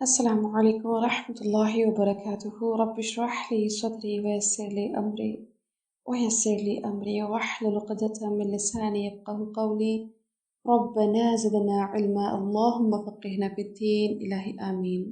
السلام عليكم ورحمة الله وبركاته. رب اشرح لي صدري ويسر لي أمري واحلل عقدة من لساني يفقهوا قولي. ربنا زدنا علما اللهم فقهنا في الدين إلهي آمین.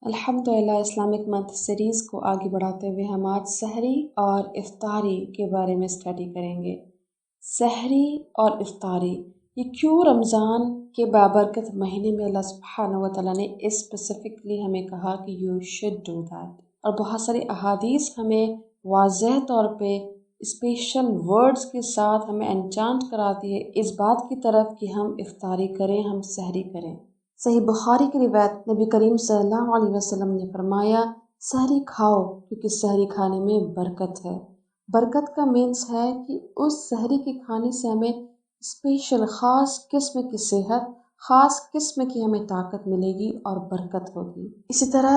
الحمدللہ اسلامک منتھ سیریز کو آگے بڑھاتے ہوئے ہم آج سحری اور افطاری کے بارے میں اسٹڈی کریں گے. سحری اور افطاری یہ کیوں رمضان کے بابرکت مہینے میں اللہ سبحانہ و تعالیٰ نے اسپیسیفکلی ہمیں کہا کہ یو شڈ ڈو دیٹ، اور بہت ساری احادیث ہمیں واضح طور پہ اسپیشل ورڈز کے ساتھ ہمیں انچانٹ کراتی ہے اس بات کی طرف کہ ہم افطاری کریں، ہم سحری کریں. صحیح بخاری کی روایت نبی کریم صلی اللہ علیہ وسلم نے فرمایا سحری کھاؤ کیونکہ سحری کھانے میں برکت ہے. برکت کا مینس ہے کہ اس سحری کے کھانے سے ہمیں اسپیشل خاص قسم کی صحت، خاص قسم کی ہمیں طاقت ملے گی اور برکت ہوگی. اسی طرح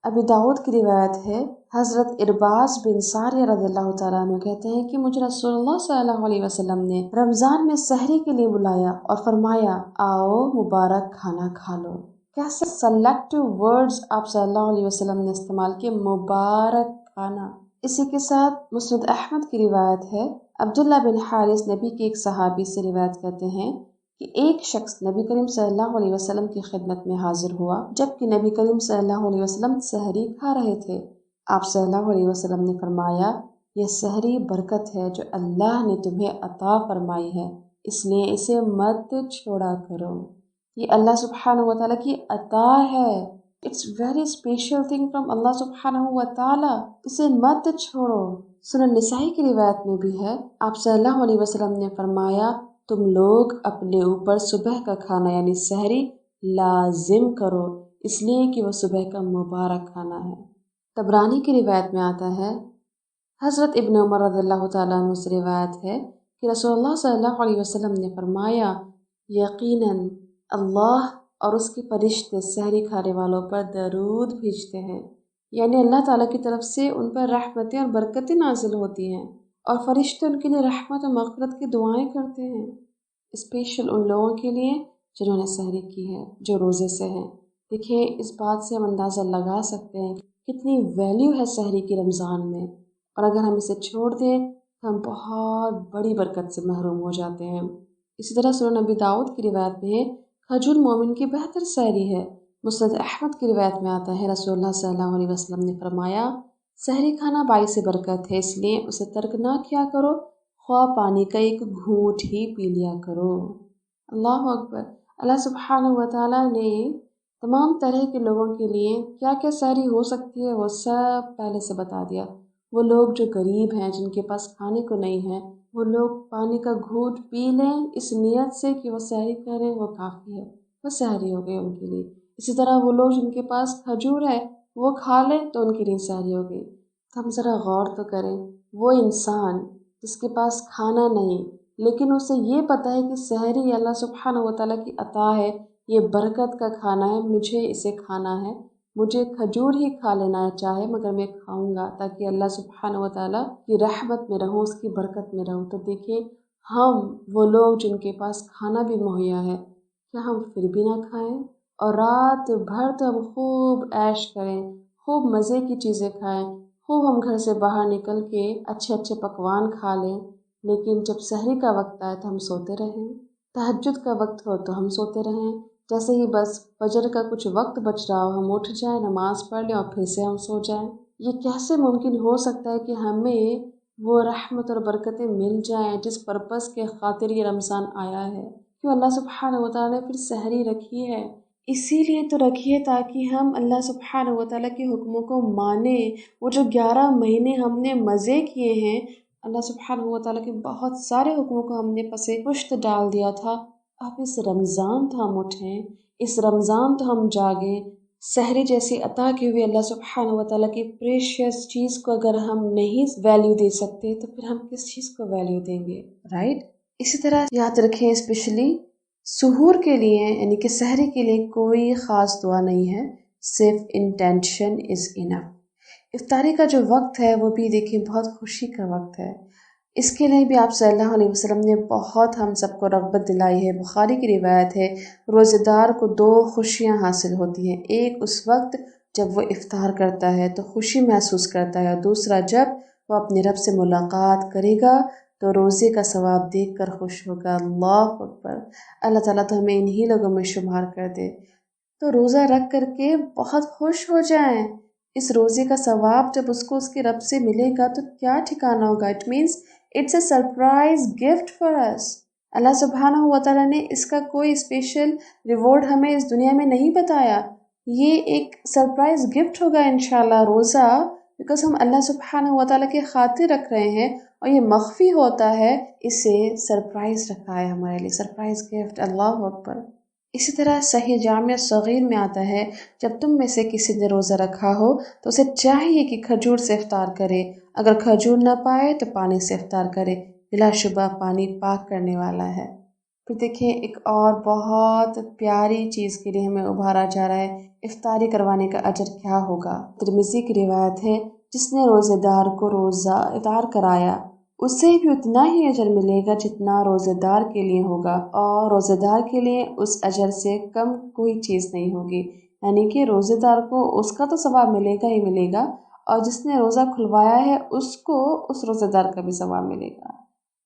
ابی داؤد کی روایت ہے، حضرت ارباز بن ساریہ رضی اللہ تعالیٰ عنہ کہتے ہیں کہ مجھے رسول اللہ صلی اللہ علیہ وسلم نے رمضان میں سحری کے لیے بلایا اور فرمایا آؤ مبارک کھانا کھا لو. کیسے سلیکٹو ورڈز آپ صلی اللہ علیہ وسلم نے استعمال کیے، مبارک کھانا. اسی کے ساتھ مسند احمد کی روایت ہے، عبداللہ بن حارث نبی کے ایک صحابی سے روایت کرتے ہیں کہ ایک شخص نبی کریم صلی اللہ علیہ وسلم کی خدمت میں حاضر ہوا جبکہ نبی کریم صلی اللہ علیہ وسلم سحری کھا رہے تھے. آپ صلی اللہ علیہ وسلم نے فرمایا یہ سحری برکت ہے جو اللہ نے تمہیں عطا فرمائی ہے، اس لیے اسے مت چھوڑا کرو. یہ اللہ سبحانہ و تعالیٰ کی عطا ہے. It's very special thing from اللہ سبحانہ و تعالیٰ. اسے مت چھوڑو. سنن نسائی کی روایت میں بھی ہے، آپ صلی اللہ علیہ وسلم نے فرمایا تم لوگ اپنے اوپر صبح کا کھانا یعنی سحری لازم کرو، اس لیے کہ وہ صبح کا مبارک کھانا ہے. طبرانی کی روایت میں آتا ہے، حضرت ابن عمر رضی اللہ تعالیٰ عنہ سے روایت ہے کہ رسول اللہ صلی اللہ علیہ وسلم نے فرمایا یقیناً اللہ اور اس کے فرشتے سحری کھانے والوں پر درود بھیجتے ہیں، یعنی اللہ تعالیٰ کی طرف سے ان پر رحمتیں اور برکتیں نازل ہوتی ہیں اور فرشتے ان کے لیے رحمت و مغفرت کی دعائیں کرتے ہیں، اسپیشل ان لوگوں کے لیے جنہوں نے سحری کی ہے، جو روزے سے ہیں. دیکھیں اس بات سے ہم اندازہ لگا سکتے ہیں کہ کتنی ویلیو ہے سحری کی رمضان میں، اور اگر ہم اسے چھوڑ دیں تو ہم بہت بڑی برکت سے محروم ہو جاتے ہیں. اسی طرح سنن نبی داؤد کی روایت میں کھجور مومن کی بہتر سحری ہے. مسند احمد کی روایت میں آتا ہے رسول اللہ صلی اللہ علیہ وسلم نے فرمایا سحری کھانا باعث برکت ہے، اس لیے اسے ترک نہ کیا کرو، خواہ پانی کا ایک گھونٹ ہی پی لیا کرو. اللہ اکبر. اللہ سبحانہ و تعالیٰ نے تمام طرح کے لوگوں کے لیے کیا کیا سحری ہو سکتی ہے وہ سب پہلے سے بتا دیا. وہ لوگ جو غریب ہیں، جن کے پاس کھانے کو نہیں ہے، وہ لوگ پانی کا گھونٹ پی لیں اس نیت سے کہ وہ سحری کریں، وہ کافی ہے، وہ سحری ہو گئی ان کے لیے. اسی طرح وہ لوگ جن کے پاس کھجور ہے وہ کھا لیں تو ان کے لیے سحری ہو گئی. تو ہم ذرا غور تو کریں، وہ انسان جس کے پاس کھانا نہیں لیکن اسے یہ پتہ ہے کہ سحری اللہ سبحانہ و تعالیٰ کی عطا ہے، یہ برکت کا کھانا ہے، مجھے اسے کھانا ہے، مجھے کھجور ہی کھا لینا چاہے مگر میں کھاؤں گا تاکہ اللہ سبحانہ و تعالیٰ کی رحمت میں رہوں، اس کی برکت میں رہوں. تو دیکھیں ہم وہ لوگ جن کے پاس کھانا بھی مہیا ہے، کیا ہم پھر بھی نہ کھائیں اور رات بھر تو ہم خوب عیش کریں، خوب مزے کی چیزیں کھائیں، خوب ہم گھر سے باہر نکل کے اچھے اچھے پکوان کھا لیں، لیکن جب سحری کا وقت آئے تو ہم سوتے رہیں، تہجد کا وقت ہو تو ہم سوتے رہیں، جیسے ہی بس فجر کا کچھ وقت بچ رہا ہو ہم اٹھ جائیں، نماز پڑھ لیں اور پھر سے ہم سو جائیں. یہ کیسے ممکن ہو سکتا ہے کہ ہمیں وہ رحمت اور برکتیں مل جائیں جس پرپس کے خاطر یہ رمضان آیا ہے؟ کیوں اللہ سبحانہ و تعالیٰ نے پھر سحری رکھی ہے؟ اسی لیے تو رکھی ہے تاکہ ہم اللہ سبحانہ و تعالیٰ کے حکموں کو مانیں. وہ جو 11 مہینے ہم نے مزے کیے ہیں، اللہ سبحانہ و تعالیٰ کے بہت سارے حکموں کو ہم نے پسے پشت ڈال دیا تھا. اب اس رمضان تو ہم اٹھیں، اس رمضان تو ہم جاگیں. سحری جیسی عطا کی ہوئی اللہ سبحانہ و تعالیٰ کی پریشیس چیز کو اگر ہم نہیں ویلیو دے سکتے تو پھر ہم کس چیز کو ویلیو دیں گے، رائٹ؟ اسی طرح یاد رکھیں اسپیشلی سحور کے لیے یعنی کہ سحری کے لیے کوئی خاص دعا نہیں ہے، صرف انٹینشن از انف. افطاری کا جو وقت ہے وہ بھی دیکھیں بہت خوشی کا وقت ہے. اس کے لیے بھی آپ صلی اللہ علیہ وسلم نے بہت ہم سب کو رغبت دلائی ہے۔ بخاری کی روایت ہے، روزہ دار کو 2 خوشیاں حاصل ہوتی ہیں، ایک اس وقت جب وہ افطار کرتا ہے تو خوشی محسوس کرتا ہے، اور دوسرا جب وہ اپنے رب سے ملاقات کرے گا تو روزے کا ثواب دیکھ کر خوش ہوگا۔ اللہ اکبر! اللہ تعالیٰ تو ہمیں انہی لوگوں میں شمار کر دے۔ تو روزہ رکھ کر کے بہت خوش ہو جائیں۔ اس روزے کا ثواب جب اس کو اس کے رب سے ملے گا تو کیا ٹھکانہ ہوگا۔ It means it's a surprise gift for us. Allah سبحانہ و تعالیٰ نے اس کا کوئی اسپیشل ریوارڈ ہمیں اس دنیا میں نہیں بتایا، یہ ایک سرپرائز گفٹ ہوگا انشاءاللہ روزہ، بیکاز ہم اللہ سبحانہ و تعالیٰ کی خاطر رکھ رہے ہیں اور یہ مخفی ہوتا ہے، اسے سرپرائز رکھا ہے ہمارے لیے، سرپرائز گفٹ۔ اللہ اکبر! اسی طرح صحیح جامع صغیر میں آتا ہے، جب تم میں سے کسی نے روزہ رکھا ہو تو اسے چاہیے کہ کھجور سے افطار کرے، اگر کھجور نہ پائے تو پانی سے افطار کرے، بلا شبہ پانی پاک کرنے والا ہے۔ پھر دیکھیں ایک اور بہت پیاری چیز کے لیے ہمیں ابھارا جا رہا ہے، افطاری کروانے کا اجر کیا ہوگا۔ ترمذی کی روایت ہے، جس نے روزے دار کو روزہ افطار کرایا اسے بھی اتنا ہی اجر ملے گا جتنا روزے دار کے لیے ہوگا، اور روزے دار کے لیے اس اجر سے کم کوئی چیز نہیں ہوگی، یعنی کہ روزے دار کو اس کا تو ثواب ملے گا ہی ملے گا، اور جس نے روزہ کھلوایا ہے اس کو اس روزے دار کا بھی ثواب ملے گا۔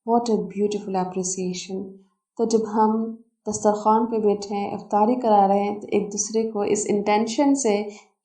What a beautiful appreciation! تو جب ہم دسترخوان پہ بیٹھے ہیں، افطاری کرا رہے ہیں، تو ایک دوسرے کو اس انٹینشن سے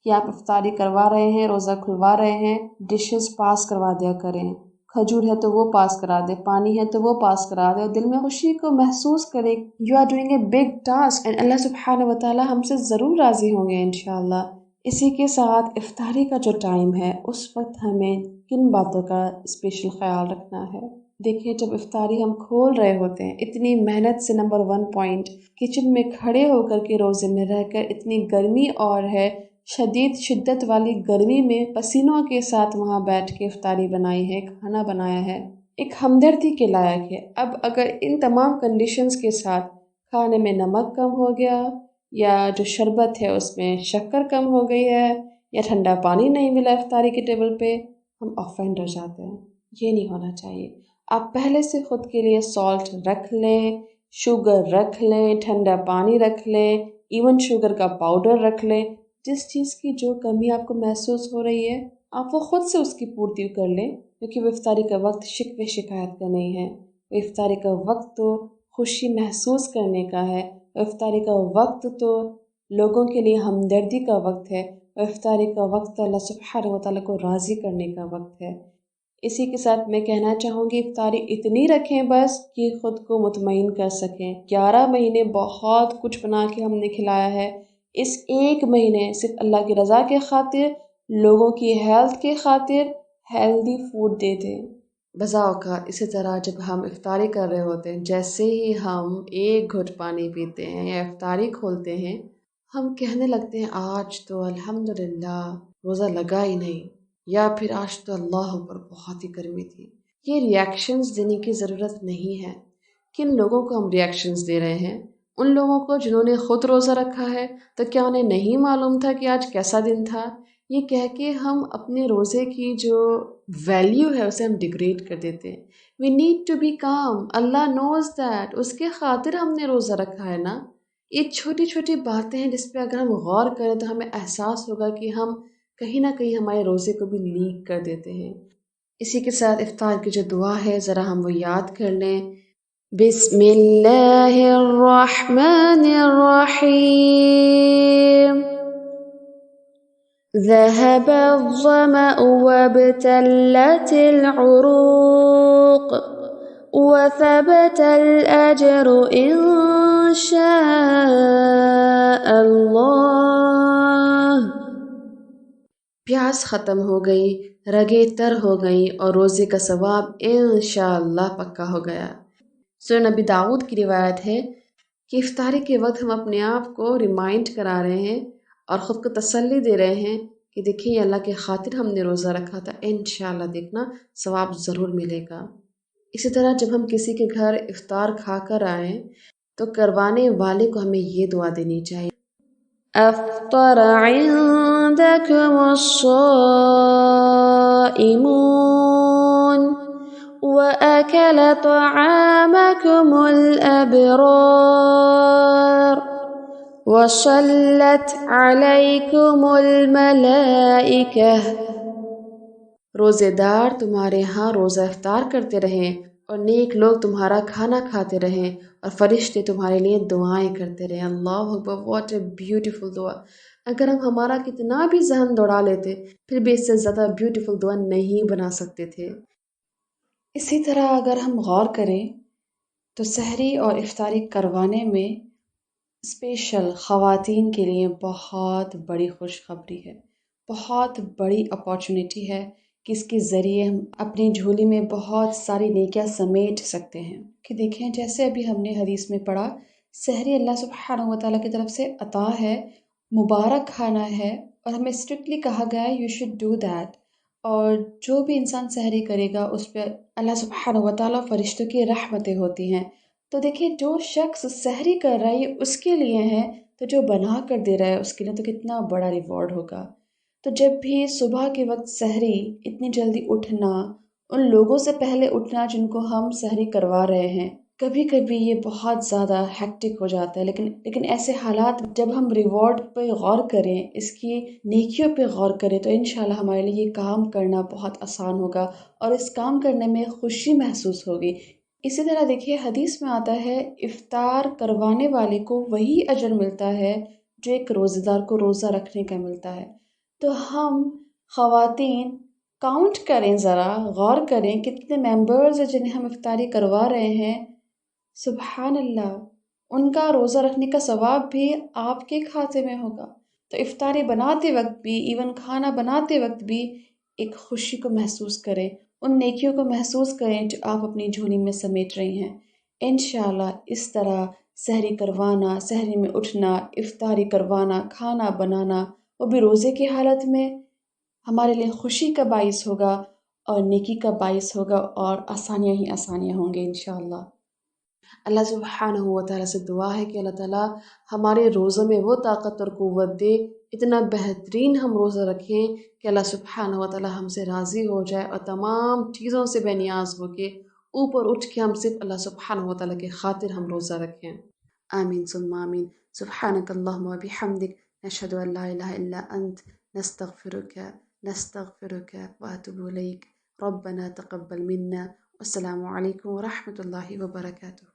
کہ آپ افطاری کروا رہے ہیں، روزہ کھلوا رہے ہیں، ڈشز پاس کروا دیا کریں۔ کھجور ہے تو وہ پاس کرا دے، پانی ہے تو وہ پاس کرا دے، اور دل میں خوشی کو محسوس کرے۔ You are doing a big task and Allah سبحانہ و تعالیٰ ہم سے ضرور راضی ہوں گے انشاءاللہ۔ اسی کے ساتھ افطاری کا جو ٹائم ہے اس وقت ہمیں کن باتوں کا اسپیشل خیال رکھنا ہے۔ دیکھیں جب افطاری ہم کھول رہے ہوتے ہیں، اتنی محنت سے، نمبر 1 پوائنٹ، کچن میں کھڑے ہو کر کے روزے میں رہ کر، اتنی گرمی اور ہے، شدت والی گرمی میں پسینوں کے ساتھ وہاں بیٹھ کے افطاری بنائی ہے، کھانا بنایا ہے، ایک ہمدردی کے لائق ہے۔ اب اگر ان تمام کنڈیشنز کے ساتھ کھانے میں نمک کم ہو گیا، یا جو شربت ہے اس میں شکر کم ہو گئی ہے، یا ٹھنڈا پانی نہیں ملا افطاری کے ٹیبل پہ، ہم آفینڈ ہو جاتے ہیں۔ یہ نہیں ہونا چاہیے۔ آپ پہلے سے خود کے لیے سالٹ رکھ لیں، شوگر رکھ لیں، ٹھنڈا پانی رکھ لیں، ایون شوگر کا پاؤڈر رکھ لیں۔ جس چیز کی جو کمی آپ کو محسوس ہو رہی ہے، آپ وہ خود سے اس کی پورتی کر لیں، کیونکہ وہ افطاری کا وقت شکوے شکایت کا نہیں ہے۔ وہ افطاری کا وقت تو خوشی محسوس کرنے کا ہے، وہ افطاری کا وقت تو لوگوں کے لیے ہمدردی کا وقت ہے، وہ افطاری کا وقت اللہ سبحانہ و تعالیٰ کو راضی کرنے کا وقت ہے۔ اسی کے ساتھ میں کہنا چاہوں گی افطاری اتنی رکھیں بس کہ خود کو مطمئن کر سکیں۔ 11 مہینے بہت کچھ بنا کے ہم نے کھلایا ہے، اس ایک مہینے صرف اللہ کی رضا کے خاطر، لوگوں کی ہیلتھ کے خاطر ہیلدی فوڈ دے دیں۔ بذا اوقات اسی طرح جب ہم افطاری کر رہے ہوتے ہیں، جیسے ہی ہم ایک گھٹ پانی پیتے ہیں یا افطاری کھولتے ہیں، ہم کہنے لگتے ہیں آج تو الحمدللہ روزہ لگا ہی نہیں، یا پھر آج تو اللہ پر بہت ہی گرمی تھی۔ یہ ریاکشنز دینے کی ضرورت نہیں ہے۔ کن لوگوں کو ہم ریاکشنز دے رہے ہیں؟ ان لوگوں کو جنہوں نے خود روزہ رکھا ہے، تو کیا انہیں نہیں معلوم تھا کہ آج کیسا دن تھا؟ یہ کہہ کے ہم اپنے روزے کی جو ویلیو ہے اسے ہم ڈیگریڈ کر دیتے ہیں۔ We need to be calm, Allah knows that, اس کے خاطر ہم نے روزہ رکھا ہے نا۔ یہ چھوٹی چھوٹی باتیں ہیں جس پہ اگر ہم غور کریں تو ہمیں احساس ہوگا کہ ہم کہیں نہ کہیں ہمارے روزے کو بھی لیک کر دیتے ہیں۔ اسی کے ساتھ افطار کی جو دعا ہے ذرا ہم وہ یاد کر لیں۔ بسم اللہ الرحمن الرحیم، ذهب الظمأ وابتلت العروق وثبت الأجر إن شاء اللہ۔ پیاس ختم ہو گئی، رگیں تر ہو گئیں، اور روزے کا ثواب انشاءاللہ پکا ہو گیا۔ سنن نبی داؤد کی روایت ہے کہ افطاری کے وقت ہم اپنے آپ کو ریمائنڈ کرا رہے ہیں اور خود کو تسلی دے رہے ہیں کہ دیکھیں اللہ کے خاطر ہم نے روزہ رکھا تھا، انشاءاللہ دیکھنا ثواب ضرور ملے گا۔ اسی طرح جب ہم کسی کے گھر افطار کھا کر آئیں تو کروانے والے کو ہمیں یہ دعا دینی چاہیے، افطر عندکم الصائمون وأكل طعامكم الأبرار وصلت عليكم الملائكة. روزے دار تمہارے ہاں روزہ افطار کرتے رہیں اور نیک لوگ تمہارا کھانا کھاتے رہیں اور فرشتے تمہارے لیے دعائیں کرتے رہیں. اللہ اکبر، واٹ اے بیوٹیفل دعا. اگر ہم ہمارا کتنا بھی ذہن دوڑا لیتے پھر بھی اس سے زیادہ بیوٹیفل دعا نہیں بنا سکتے تھے. اسی طرح اگر ہم غور کریں تو سحری اور افطاری کروانے میں اسپیشل خواتین کے لیے بہت بڑی خوشخبری ہے، بہت بڑی اپارچونیٹی ہے کہ اس کے ذریعے ہم اپنی جھولی میں بہت ساری نیکیاں سمیٹ سکتے ہیں. کہ دیکھیں جیسے ابھی ہم نے حدیث میں پڑھا، سحری اللہ سبحانہ و تعالیٰ کی طرف سے عطا ہے، مبارک کھانا ہے اور ہمیں اسٹرکٹلی کہا گیا ہے یو شوڈ ڈو دیٹ. اور جو بھی انسان سحری کرے گا اس پہ اللہ سبحانہ و تعالیٰ فرشتوں کی رحمتیں ہوتی ہیں. تو دیکھیں جو شخص سحری کر رہا ہے یہ اس کے لیے ہے، تو جو بنا کر دے رہا ہے اس کے لیے تو کتنا بڑا ریوارڈ ہوگا. تو جب بھی صبح کے وقت سحری، اتنی جلدی اٹھنا، ان لوگوں سے پہلے اٹھنا جن کو ہم سحری کروا رہے ہیں، کبھی کبھی یہ بہت زیادہ ہیکٹک ہو جاتا ہے. لیکن ایسے حالات جب ہم ریوارڈ پہ غور کریں، اس کی نیکیوں پہ غور کریں تو انشاءاللہ ہمارے لیے یہ کام کرنا بہت آسان ہوگا اور اس کام کرنے میں خوشی محسوس ہوگی. اسی طرح دیکھیے حدیث میں آتا ہے افطار کروانے والے کو وہی اجر ملتا ہے جو ایک روزہ دار کو روزہ رکھنے کا ملتا ہے. تو ہم خواتین کاؤنٹ کریں، ذرا غور کریں کتنے ممبرز ہیں جنہیں ہم افطاری کروا رہے ہیں. سبحان اللہ، ان کا روزہ رکھنے کا ثواب بھی آپ کے کھاتے میں ہوگا. تو افطاری بناتے وقت بھی، ایون کھانا بناتے وقت بھی ایک خوشی کو محسوس کریں، ان نیکیوں کو محسوس کریں جو آپ اپنی جھولی میں سمیٹ رہی ہیں. انشاءاللہ اس طرح سحری کروانا، سحری میں اٹھنا، افطاری کروانا، کھانا بنانا، وہ بھی روزے کی حالت میں، ہمارے لیے خوشی کا باعث ہوگا اور نیکی کا باعث ہوگا اور آسانیاں ہی آسانیاں ہوں گے انشاءاللہ. اللہ سبحانہ و تعالیٰ سے دعا ہے کہ اللہ تعالیٰ ہمارے روزوں میں وہ طاقت اور قوت دے، اتنا بہترین ہم روزہ رکھیں کہ اللہ سبحانہ و تعالیٰ ہم سے راضی ہو جائے اور تمام چیزوں سے بے نیاز ہو کے اوپر اٹھ کے ہم صرف اللہ سبحانہ و تعالیٰ کے خاطر ہم روزہ رکھیں. آمین ثم آمین. سبحانک اللہم و بحمدک، نشہد ان لا الہ الا انت، نستغفرک واتوب الیک. ربنا تقبل منا. السلام علیکم ورحمۃ اللہ وبرکاتہ.